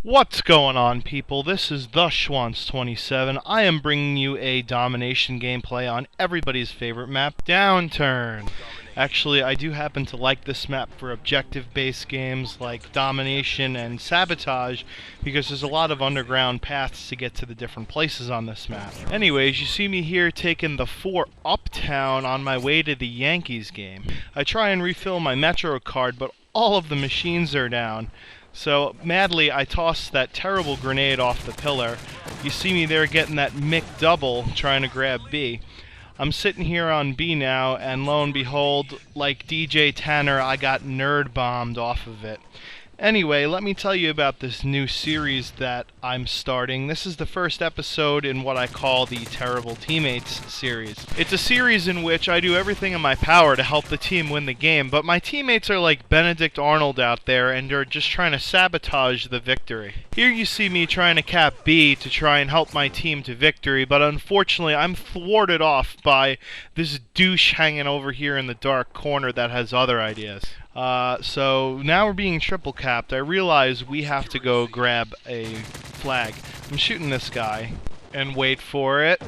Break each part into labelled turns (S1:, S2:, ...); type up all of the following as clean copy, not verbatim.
S1: What's going on, people? This is the Schwantz27. I am bringing you a Domination gameplay on everybody's favorite map, Downturn. Actually, I do happen to like this map for objective-based games like Domination and Sabotage because there's a lot of underground paths to get to the different places on this map. Anyways, you see me here taking the 4 uptown on my way to the Yankees game. I try and refill my Metro card, but all of the machines are down. So, madly, I toss that terrible grenade off the pillar. You see me there getting that Mick double, trying to grab B. I'm sitting here on B now, and lo and behold, like DJ Tanner, I got nerd bombed off of it. Anyway, let me tell you about this new series that I'm starting. This is the first episode in what I call the Terrible Teammates series. It's a series in which I do everything in my power to help the team win the game, but my teammates are like Benedict Arnold out there and are just trying to sabotage the victory. Here you see me trying to cap B to try and help my team to victory, but unfortunately I'm thwarted off by this douche hanging over here in the dark corner that has other ideas. So now we're being triple capped. I realize we have to go grab a flag. I'm shooting this guy and wait for it.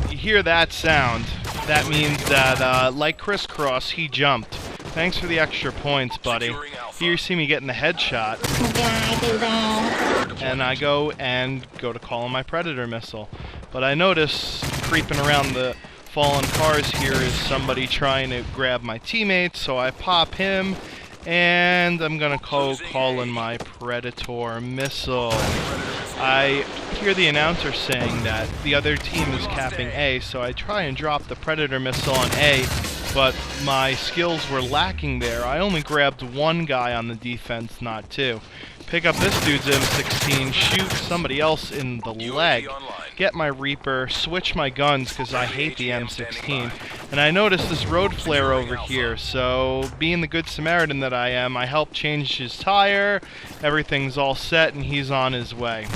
S1: You hear that sound? That means that, like Crisscross, he jumped. Thanks for the extra points, buddy. Here you see me getting the headshot. And I go to call on my Predator missile. But I notice creeping around the fallen cars here is somebody trying to grab my teammates, so I pop him, and I'm gonna call in my Predator missile. I hear the announcer saying that the other team is capping A, so I try and drop the Predator missile on A, but my skills were lacking there. I only grabbed one guy on the defense, not two. Pick up this dude's M16, shoot somebody else in the leg, get my Reaper, switch my guns because I hate the M16, and I notice this road flare over here, so being the good Samaritan that I am, I help change his tire, everything's all set, and he's on his way.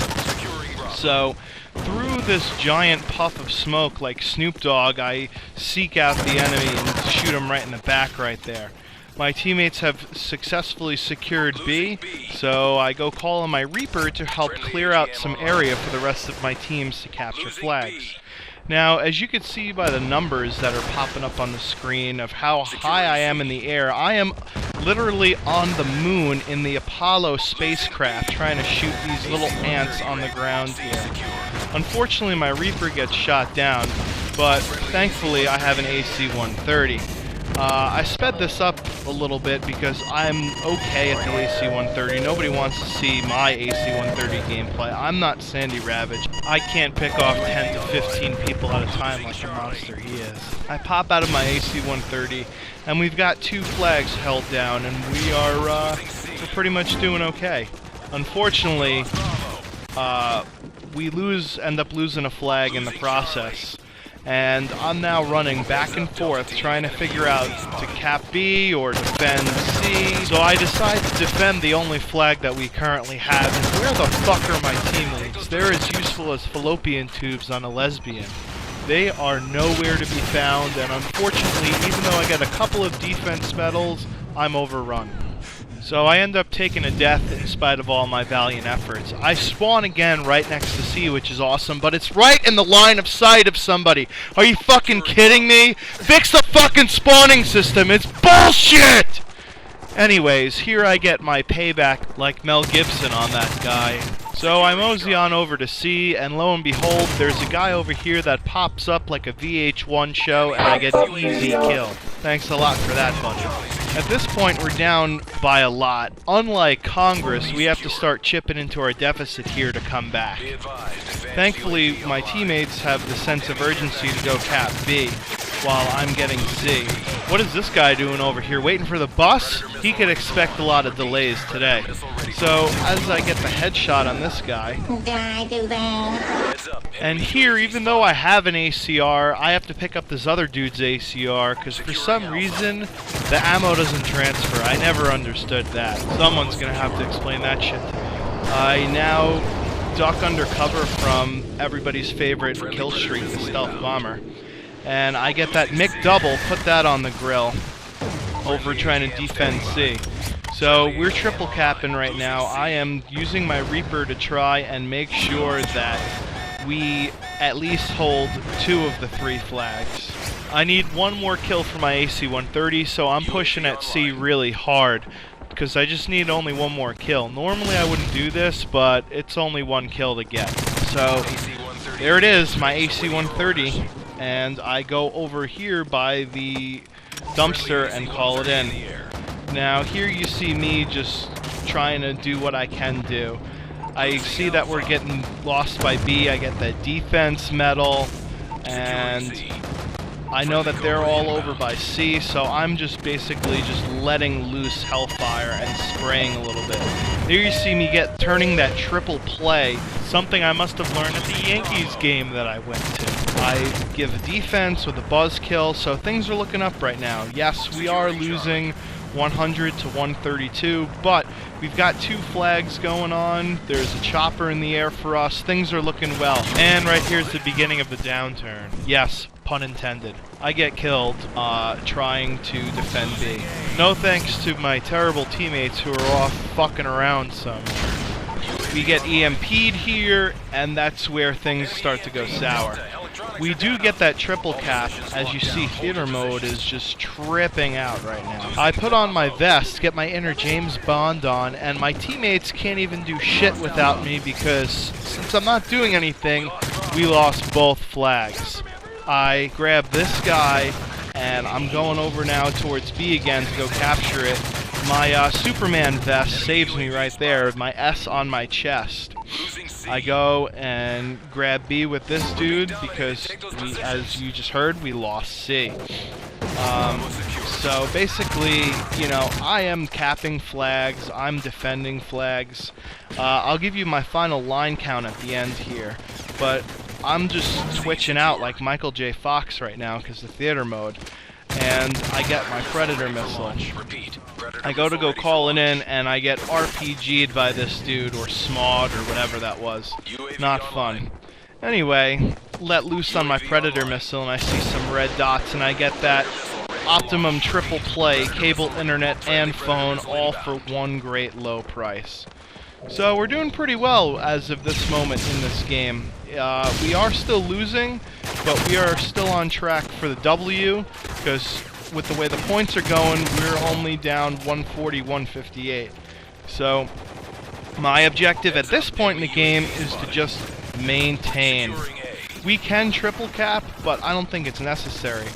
S1: So, through this giant puff of smoke like Snoop Dogg, I seek out the enemy and shoot him right in the back right there. My teammates have successfully secured B, so I go call on my Reaper to help clear out some area for the rest of my teams to capture flags. Now, as you can see by the numbers that are popping up on the screen of how high I am in the air, I am literally on the moon in the Apollo spacecraft trying to shoot these little ants on the ground here. Unfortunately, my Reaper gets shot down, but thankfully I have an AC-130. I sped this up a little bit because I'm okay at the AC-130. Nobody wants to see my AC-130 gameplay. I'm not Sandy Ravage. I can't pick off 10 to 15 people at a time like the monster he is. I pop out of my AC-130, and we've got 2 flags held down, and we're pretty much doing okay. Unfortunately, we end up losing a flag in the process. And I'm now running back and forth trying to figure out to cap B or defend C. So I decide to defend the only flag that we currently have. And where the fuck are my teammates? They're as useful as fallopian tubes on a lesbian. They are nowhere to be found, and unfortunately, even though I got a couple of defense medals, I'm overrun. So I end up taking a death in spite of all my valiant efforts. I spawn again right next to C, which is awesome, but it's right in the line of sight of somebody. Are you fucking kidding me? Fix the fucking spawning system! It's bullshit! Anyways, here I get my payback like Mel Gibson on that guy. So I mosey on over to C, and lo and behold, there's a guy over here that pops up like a VH1 show, and I get an easy kill. Thanks a lot for that, buddy. At this point, we're down by a lot. Unlike Congress, we have to start chipping into our deficit here to come back. Thankfully, my teammates have the sense of urgency to go cap B, while I'm getting Z. What is this guy doing over here? Waiting for the bus? He could expect a lot of delays today. So, as I get the headshot on this guy, and here, even though I have an ACR, I have to pick up this other dude's ACR, because for some reason, the ammo doesn't transfer. I never understood that. Someone's gonna have to explain that shit to me. I now duck under cover from everybody's favorite kill streak, the stealth bomber. And I get that Mick double, put that on the grill, over trying to defend C. So we're triple capping right now. I am using my Reaper to try and make sure that we at least hold 2 of the 3 flags. I need 1 more kill for my AC-130, so I'm pushing at C really hard, because I just need only 1 more kill. Normally I wouldn't do this, but it's only 1 kill to get. So there it is, my AC-130, and I go over here by the dumpster and call it in. Now here you see me just trying to do what I can do. I see that we're getting lost by B. I get that defense medal, and I know that they're all over by C, so I'm just basically just letting loose hellfire and spraying a little bit. Here you see me turning that triple play, something I must have learned at the Yankees game that I went to. I give a defense with a buzz kill, so things are looking up right now. Yes, we are losing 100 to 132, but we've got 2 flags going on. There's a chopper in the air for us. Things are looking well. And right here's the beginning of the downturn. Yes, pun intended. I get killed trying to defend B. No thanks to my terrible teammates who are off fucking around somewhere. We get EMP'd here, and that's where things start to go sour. We do get that triple cap. As you see, theater mode is just tripping out right now. I put on my vest, get my inner James Bond on, and my teammates can't even do shit without me because since I'm not doing anything, we lost both flags. I grab this guy, and I'm going over now towards B again to go capture it. My Superman vest saves me right there, my S on my chest. I go and grab B with this dude because, as you just heard, we lost C. So basically, you know, I am capping flags, I'm defending flags. I'll give you my final line count at the end here, but I'm just twitching out like Michael J. Fox right now because of theater mode. And I get my Predator missile. I go call it in, and I get RPG'd by this dude, or SMOD, or whatever that was. Not fun. Anyway, let loose on my Predator missile, and I see some red dots, and I get that optimum triple play, cable, internet, and phone, all for 1 great low price. So we're doing pretty well as of this moment in this game. We are still losing, but we are still on track for the W, because with the way the points are going, we're only down 140, 158. So my objective at this point in the game is to just maintain. We can triple cap, but I don't think it's necessary.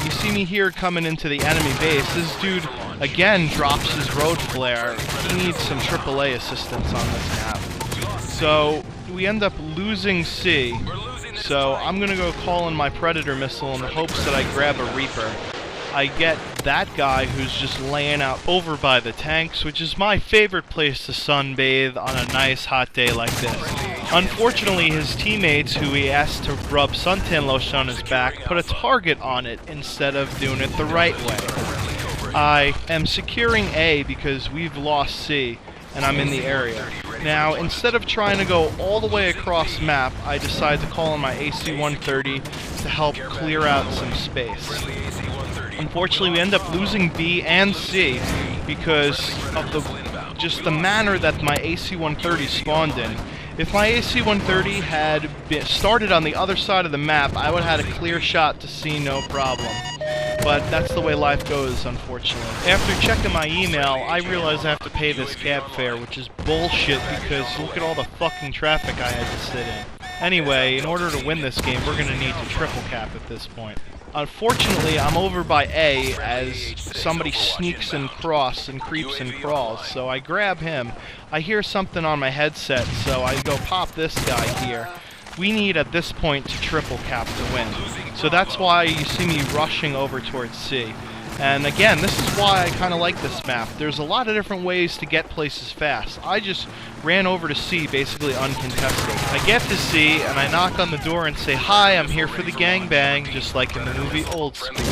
S1: You see me here coming into the enemy base. This dude, again, drops his road flare. He needs some AAA assistance on this map. So we end up losing C. So I'm going to go call in my Predator missile in the hopes that I grab a Reaper. I get that guy who's just laying out over by the tanks, which is my favorite place to sunbathe on a nice hot day like this. Unfortunately, his teammates, who he asked to rub suntan lotion on his back, put a target on it instead of doing it the right way. I am securing A because we've lost C, and I'm in the area. Now, instead of trying to go all the way across map, I decide to call in my AC-130 to help clear out some space. Unfortunately, we end up losing B and C because of just the manner that my AC-130 spawned in. If my AC-130 had started on the other side of the map, I would have had a clear shot to C, no problem. But that's the way life goes, unfortunately. After checking my email, I realized I have to pay this cab fare, which is bullshit because look at all the fucking traffic I had to sit in. Anyway, in order to win this game, we're going to need to triple cap at this point. Unfortunately, I'm over by A as somebody sneaks and creeps and crawls, so I grab him. I hear something on my headset, so I go pop this guy here. We need at this point to triple cap to win. So that's why you see me rushing over towards C. And again, this is why I kind of like this map. There's a lot of different ways to get places fast. I just ran over to C, basically uncontested. I get to C, and I knock on the door and say, "Hi, I'm here for the gangbang," just like in the movie Old School.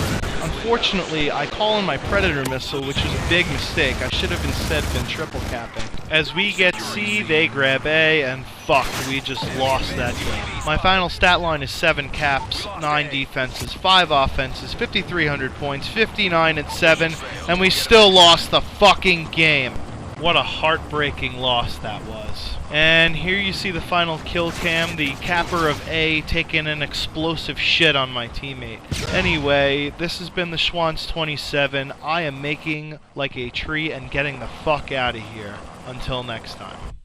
S1: Unfortunately, I call in my Predator missile, which is a big mistake. I should have instead been triple capping. As we get C, they grab A, and fuck, we just lost that game. My final stat line is 7 caps, 9 defenses, 5 offenses, 5,300 points, 59 and 7, and we still lost the fucking game. What a heartbreaking loss that was. And here you see the final kill cam, the capper of A taking an explosive shit on my teammate. Anyway, this has been the Schwanz 27. I am making like a tree and getting the fuck out of here. Until next time.